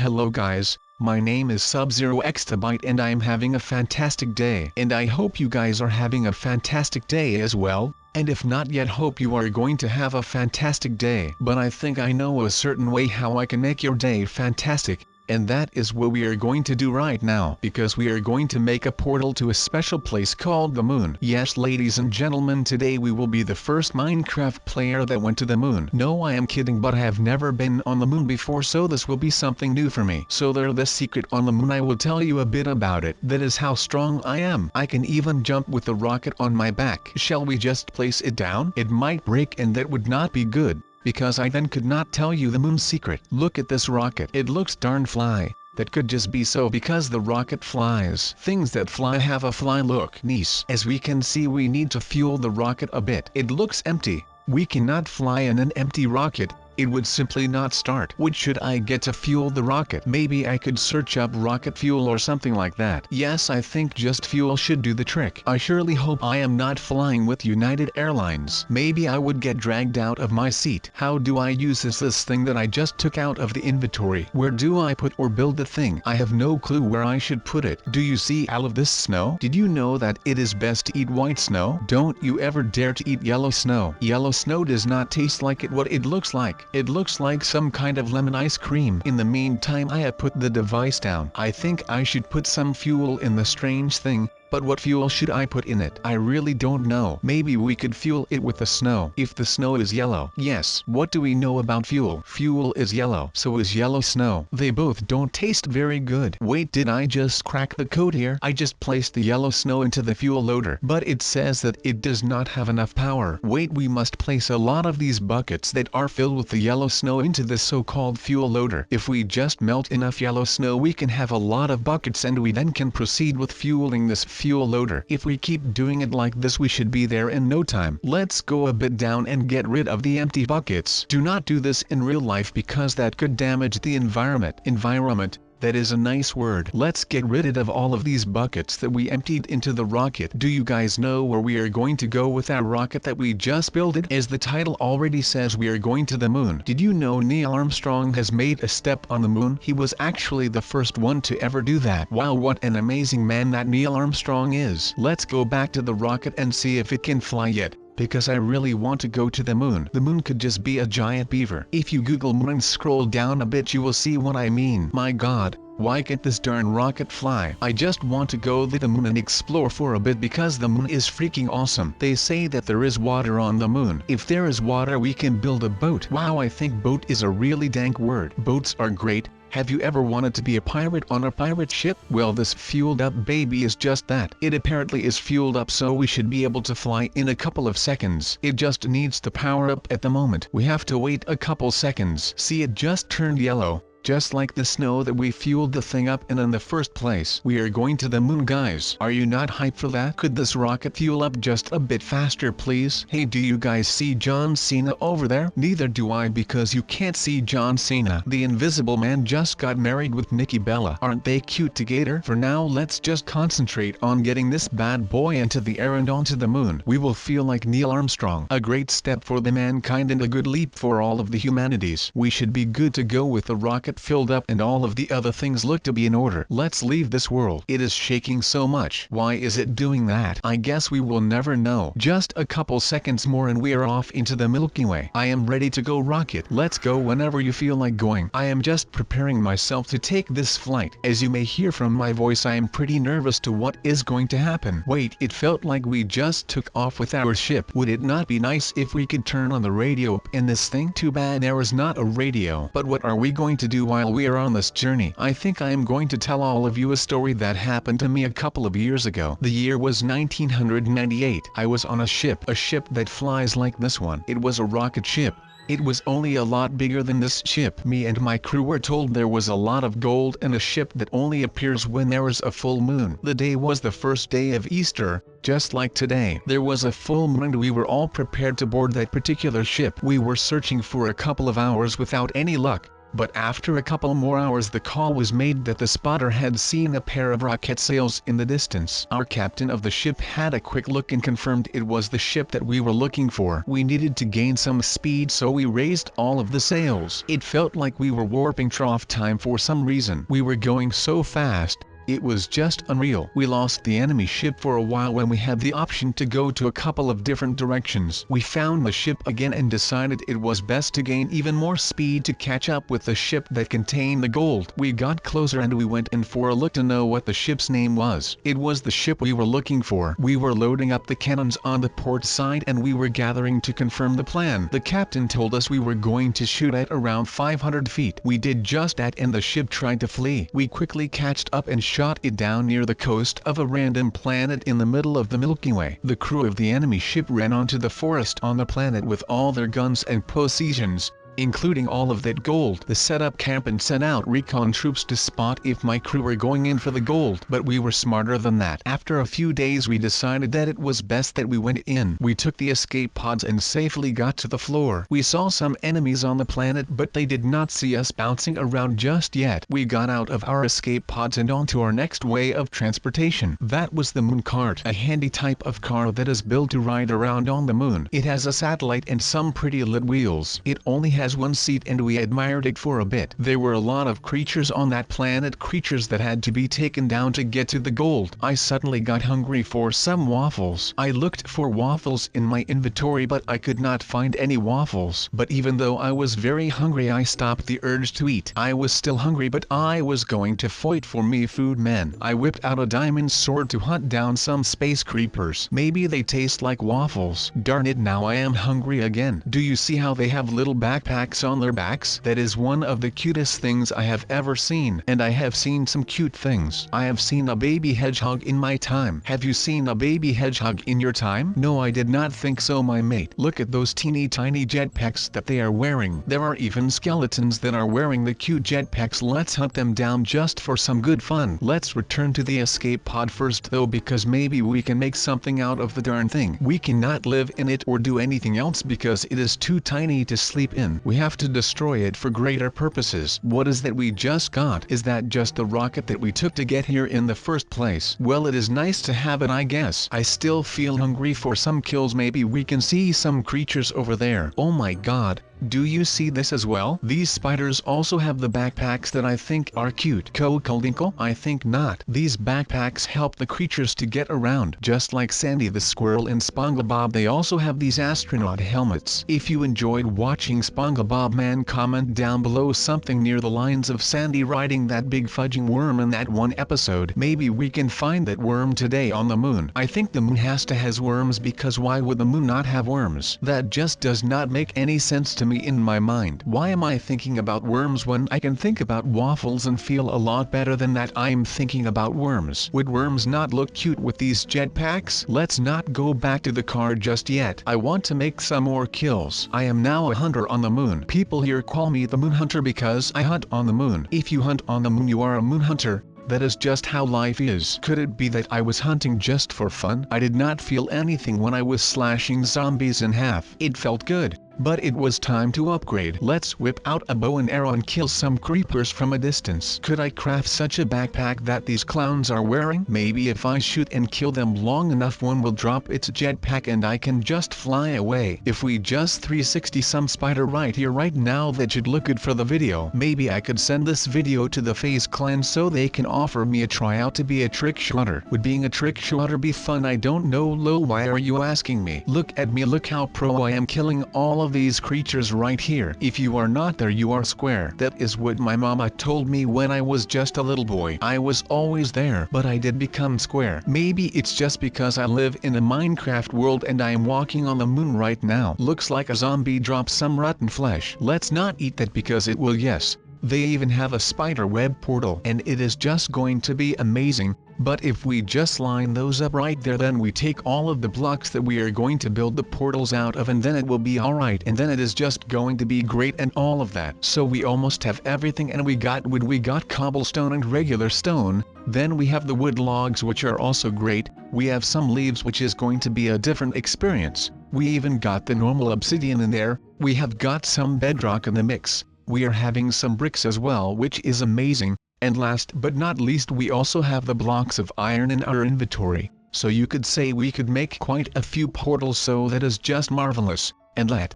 Hello guys, my name is Sub-Zero Exabyte and I am having a fantastic day. And I hope you guys are having a fantastic day as well, and if not yet hope you are going to have a fantastic day. But I think I know a certain way how I can make your day fantastic. And that is what we are going to do right now, because we are going to make a portal to a special place called the moon. Yes, ladies and gentlemen, today we will be the first Minecraft player that went to the moon. No, I am kidding, but I have never been on the moon before, so this will be something new for me. So there's the secret on the moon. I will tell you a bit about it. That is how strong I am. I can even jump with the rocket on my back. Shall we just place it down? It might break and that would not be good, because I then could not tell you the moon's secret. Look at this rocket. It looks darn fly. That could just be so because the rocket flies. Things that fly have a fly look. Nice. As we can see, we need to fuel the rocket a bit. It looks empty. We cannot fly in an empty rocket. It would simply not start. What should I get to fuel the rocket? Maybe I could search up rocket fuel or something like that. Yes, I think just fuel should do the trick. I surely hope I am not flying with United Airlines. Maybe I would get dragged out of my seat. How do I use this thing that I just took out of the inventory? Where do I put or build the thing? I have no clue where I should put it. Do you see all of this snow? Did you know that it is best to eat white snow? Don't you ever dare to eat yellow snow. Yellow snow does not taste like what it looks like. It looks like some kind of lemon ice cream. In the meantime, I have put the device down. I think I should put some fuel in the strange thing. But what fuel should I put in it? I really don't know. Maybe we could fuel it with the snow. If the snow is yellow. Yes. What do we know about fuel? Fuel is yellow. So is yellow snow. They both don't taste very good. Wait, did I just crack the code here? I just placed the yellow snow into the fuel loader. But it says that it does not have enough power. Wait, we must place a lot of these buckets that are filled with the yellow snow into this so-called fuel loader. If we just melt enough yellow snow, we can have a lot of buckets and we then can proceed with fueling this fuel loader. If we keep doing it like this, we should be there in no time. Let's go a bit down and get rid of the empty buckets. Do not do this in real life because that could damage the environment. That is a nice word. Let's get rid of all of these buckets that we emptied into the rocket. Do you guys know where we are going to go with our rocket that we just built it? As the title already says, we are going to the moon. Did you know Neil Armstrong has made a step on the moon? He was actually the first one to ever do that. Wow, what an amazing man that Neil Armstrong is. Let's go back to the rocket and see if it can fly yet, because I really want to go to the moon. The moon could just be a giant beaver. If you Google moon and scroll down a bit, you will see what I mean. My god, why can't this darn rocket fly? I just want to go to the moon and explore for a bit because the moon is freaking awesome. They say that there is water on the moon. If there is water, we can build a boat. Wow, I think boat is a really dank word. Boats are great. Have you ever wanted to be a pirate on a pirate ship? Well, this fueled up baby is just that. It apparently is fueled up, so we should be able to fly in a couple of seconds. It just needs to power up at the moment. We have to wait a couple seconds. See, it just turned yellow. Just like the snow that we fueled the thing up in the first place. We are going to the moon, guys. Are you not hyped for that? Could this rocket fuel up just a bit faster, please? Hey, do you guys see John Cena over there? Neither do I, because you can't see John Cena. The Invisible Man just got married with Nikki Bella. Aren't they cute together? For now, let's just concentrate on getting this bad boy into the air and onto the moon. We will feel like Neil Armstrong. A great step for the mankind and a good leap for all of the humanities. We should be good to go with the rocket filled up and all of the other things look to be in order. Let's leave this world. It is shaking so much. Why is it doing that? I guess we will never know. Just a couple seconds more and we are off into the Milky Way. I am ready to go, rocket. Let's go whenever you feel like going. I am just preparing myself to take this flight. As you may hear from my voice, I am pretty nervous to what is going to happen. Wait, it felt like we just took off with our ship. Would it not be nice if we could turn on the radio up in this thing? Too bad there is not a radio. But what are we going to do while we are on this journey? I think I am going to tell all of you a story that happened to me a couple of years ago. The year was 1998. I was on a ship that flies like this one. It was a rocket ship. It was only a lot bigger than this ship. Me and my crew were told there was a lot of gold in a ship that only appears when there is a full moon. The day was the first day of Easter, just like today. There was a full moon and we were all prepared to board that particular ship. We were searching for a couple of hours without any luck. But after a couple more hours the call was made that the spotter had seen a pair of rocket sails in the distance. Our captain of the ship had a quick look and confirmed it was the ship that we were looking for. We needed to gain some speed, so we raised all of the sails. It felt like we were warping trough time for some reason. We were going so fast, it was just unreal. We lost the enemy ship for a while when we had the option to go to a couple of different directions. We found the ship again and decided it was best to gain even more speed to catch up with the ship that contained the gold. We got closer and we went in for a look to know what the ship's name was. It was the ship we were looking for. We were loading up the cannons on the port side and we were gathering to confirm the plan. The captain told us we were going to shoot at around 500 feet. We did just that and the ship tried to flee. We quickly catched up and shot it down near the coast of a random planet in the middle of the Milky Way. The crew of the enemy ship ran onto the forest on the planet with all their guns and possessions, including all of that gold. They set up camp and sent out recon troops to spot if my crew were going in for the gold. But we were smarter than that. After a few days we decided that it was best that we went in. We took the escape pods and safely got to the floor. We saw some enemies on the planet but they did not see us bouncing around just yet. We got out of our escape pods and onto our next way of transportation. That was the moon cart, a handy type of car that is built to ride around on the moon. It has a satellite and some pretty lit wheels. It only has one seat and we admired it for a bit. There were a lot of creatures on that planet, creatures that had to be taken down to get to the gold. I suddenly got hungry for some waffles. I looked for waffles in my inventory but I could not find any waffles. But even though I was very hungry I stopped the urge to eat. I was still hungry but I was going to fight for me food man. I whipped out a diamond sword to hunt down some space creepers. Maybe they taste like waffles. Darn it, now I am hungry again. Do you see how they have little backpacks on their backs? That is one of the cutest things I have ever seen. And I have seen some cute things. I have seen a baby hedgehog in my time. Have you seen a baby hedgehog in your time? No, I did not think so, my mate. Look at those teeny tiny jetpacks that they are wearing. There are even skeletons that are wearing the cute jetpacks. Let's hunt them down just for some good fun. Let's return to the escape pod first though, because maybe we can make something out of the darn thing. We cannot live in it or do anything else because it is too tiny to sleep in. We have to destroy it for greater purposes. What is that we just got? Is that just the rocket that we took to get here in the first place? Well, it is nice to have it, I guess. I still feel hungry for some kills. Maybe we can see some creatures over there. Oh my god. Do you see this as well? These spiders also have the backpacks that I think are cute. Kokolinkle? I think not. These backpacks help the creatures to get around. Just like Sandy the squirrel in SpongeBob, they also have these astronaut helmets. If you enjoyed watching SpongeBob man, comment down below something near the lines of Sandy riding that big fudging worm in that one episode. Maybe we can find that worm today on the moon. I think the moon has to has worms, because why would the moon not have worms? That just does not make any sense to me in my mind. Why am I thinking about worms when I can think about waffles and feel a lot better than that? I'm thinking about worms. Would worms not look cute with these jetpacks? Let's not go back to the car just yet. I want to make some more kills. I am now a hunter on the moon. People here call me the moon hunter because I hunt on the moon. If you hunt on the moon, you are a moon hunter. That is just how life is. Could it be that I was hunting just for fun? I did not feel anything when I was slashing zombies in half. It felt good. But it was time to upgrade. Let's whip out a bow and arrow and kill some creepers from a distance. Could I craft such a backpack that these clowns are wearing? Maybe if I shoot and kill them long enough, one will drop its jetpack and I can just fly away. If we just 360 some spider right here right now, that should look good for the video. Maybe I could send this video to the FaZe clan so they can offer me a tryout to be a trick shotter. Would being a trick shotter be fun? I don't know. Lol, why are you asking me? Look at me, look how pro I am, killing all of these creatures right here. If you are not there, you are square. That is what my mama told me when I was just a little boy. I was always there, but I did become square. Maybe it's just because I live in a Minecraft world and I am walking on the moon right now. Looks like a zombie dropped some rotten flesh. Let's not eat that because it will. Yes, they even have a spider web portal and it is just going to be amazing. But if we just line those up right there, then we take all of the blocks that we are going to build the portals out of, and then it will be alright, and then it is just going to be great and all of that. So we almost have everything, and we got wood, we got cobblestone and regular stone, then we have the wood logs, which are also great, we have some leaves, which is going to be a different experience, we even got the normal obsidian in there, we have got some bedrock in the mix. we are having some bricks as well, which is amazing, and last but not least we also have the blocks of iron in our inventory, so you could say we could make quite a few portals, so that is just marvelous, and let's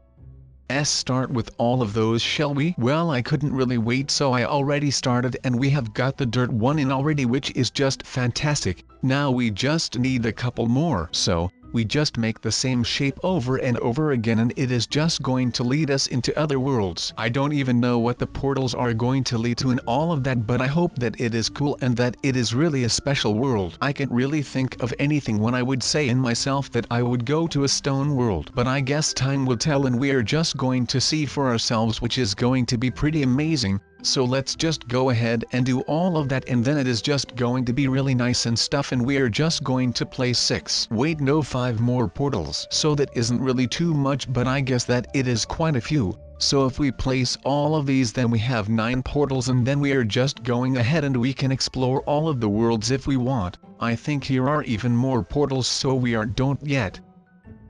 start with all of those, shall we? Well, I couldn't really wait, so I already started, and we have got the dirt one in already, which is just fantastic. Now we just need a couple more, so we just make the same shape over and over again, and it is just going to lead us into other worlds. I don't even know what the portals are going to lead to and all of that, but I hope that it is cool and that it is really a special world. I can't really think of anything when I would say in myself that I would go to a stone world, but I guess time will tell, and we are just going to see for ourselves, which is going to be pretty amazing. So let's just go ahead and do all of that, and then it is just going to be really nice and stuff, and we are just going to place 5 more portals. So that isn't really too much, but I guess that it is quite a few. So if we place all of these, then we have 9 portals, and then we are just going ahead and we can explore all of the worlds if we want. I think here are even more portals, so we don't yet.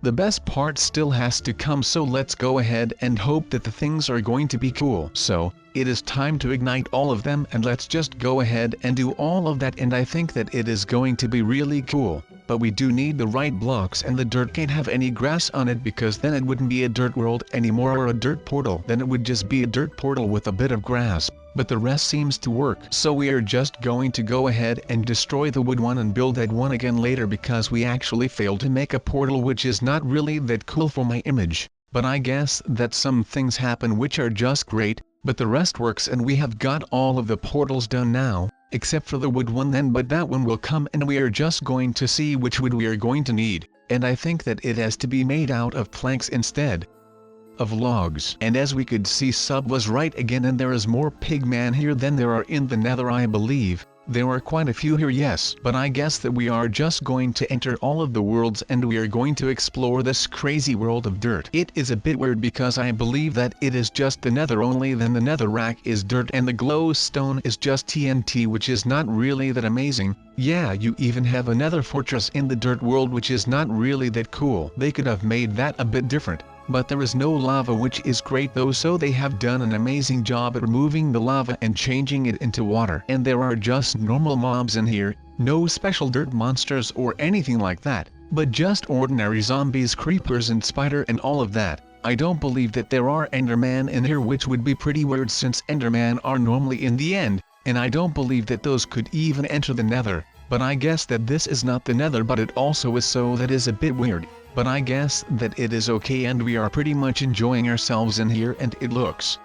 The best part still has to come, so let's go ahead and hope that the things are going to be cool. So it is time to ignite all of them, and let's just go ahead and do all of that, and I think that it is going to be really cool. But we do need the right blocks, and the dirt can't have any grass on it, because then it wouldn't be a dirt world anymore or a dirt portal. Then it would just be a dirt portal with a bit of grass. But the rest seems to work, so we are just going to go ahead and destroy the wood one and build that one again later, because we actually failed to make a portal, which is not really that cool for my image. But I guess that some things happen which are just great, but the rest works, and we have got all of the portals done now, except for the wood one then, but that one will come, and we are just going to see which wood we are going to need, and I think that it has to be made out of planks instead of logs. And as we could see, Sub was right again, and there is more pigman here than there are in the Nether, I believe. There are quite a few here, yes, but I guess that we are just going to enter all of the worlds, and we are going to explore this crazy world of dirt. It is a bit weird because I believe that it is just the Nether only, then the Netherrack is dirt and the glowstone is just TNT, which is not really that amazing. Yeah, you even have a Nether fortress in the dirt world, which is not really that cool. They could have made that a bit different. But there is no lava, which is great though, so they have done an amazing job at removing the lava and changing it into water. And there are just normal mobs in here, no special dirt monsters or anything like that, but just ordinary zombies, creepers and spider and all of that. I don't believe that there are Enderman in here, which would be pretty weird since Enderman are normally in the end, and I don't believe that those could even enter the Nether. But I guess that this is not the Nether, but it also is, so that is a bit weird. But I guess that it is okay, and we are pretty much enjoying ourselves in here, and it looks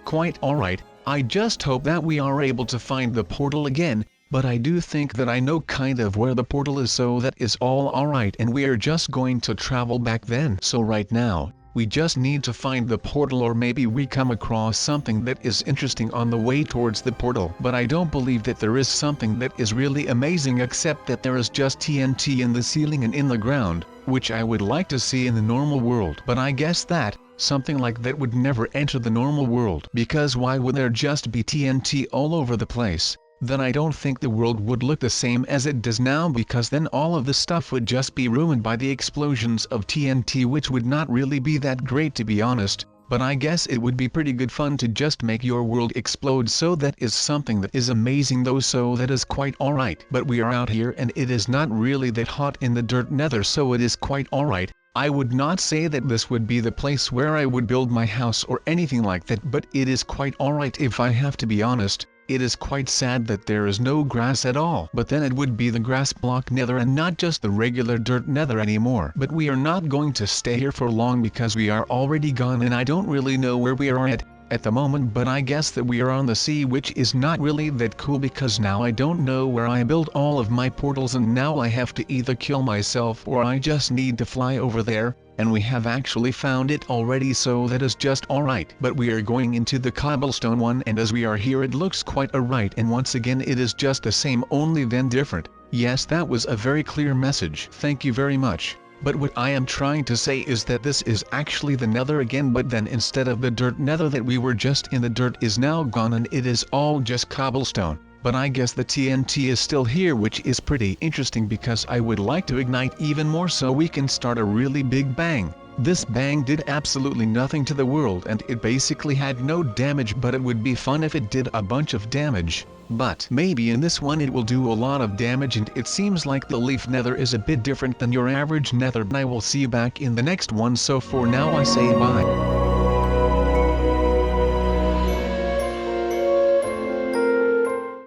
quite alright. I just hope that we are able to find the portal again, but I do think that I know kind of where the portal is, so that is all alright, and we are just going to travel back then. So right now, we just need to find the portal, or maybe we come across something that is interesting on the way towards the portal. But I don't believe that there is something that is really amazing, except that there is just TNT in the ceiling and in the ground, which I would like to see in the normal world. But I guess that something like that would never enter the normal world, because why would there just be TNT all over the place? Then I don't think the world would look the same as it does now, because then all of the stuff would just be ruined by the explosions of TNT, which would not really be that great, to be honest. But I guess it would be pretty good fun to just make your world explode, so that is something that is amazing though, so that is quite alright. But we are out here and it is not really that hot in the dirt Nether, so it is quite alright. I would not say that this would be the place where I would build my house or anything like that, but it is quite alright if I have to be honest. It is quite sad that there is no grass at all, but then it would be the grass block Nether and not just the regular dirt Nether anymore. But we are not going to stay here for long, because we are already gone, and I don't really know where we are at the moment, but I guess that we are on the sea, which is not really that cool, because now I don't know where I build all of my portals, and now I have to either kill myself or I just need to fly over there. And we have actually found it already, so that is just alright. But we are going into the cobblestone one, and as we are here it looks quite alright, and once again it is just the same, only then different. Yes, that was a very clear message, thank you very much. But what I am trying to say is that this is actually the Nether again, but then instead of the dirt Nether that we were just in, the dirt is now gone and it is all just cobblestone. But I guess the TNT is still here, which is pretty interesting, because I would like to ignite even more so we can start a really big bang. This bang did absolutely nothing to the world and it basically had no damage, but it would be fun if it did a bunch of damage. But maybe in this one it will do a lot of damage, and it seems like the leaf nether is a bit different than your average nether. I will see you back in the next one, so for now I say bye.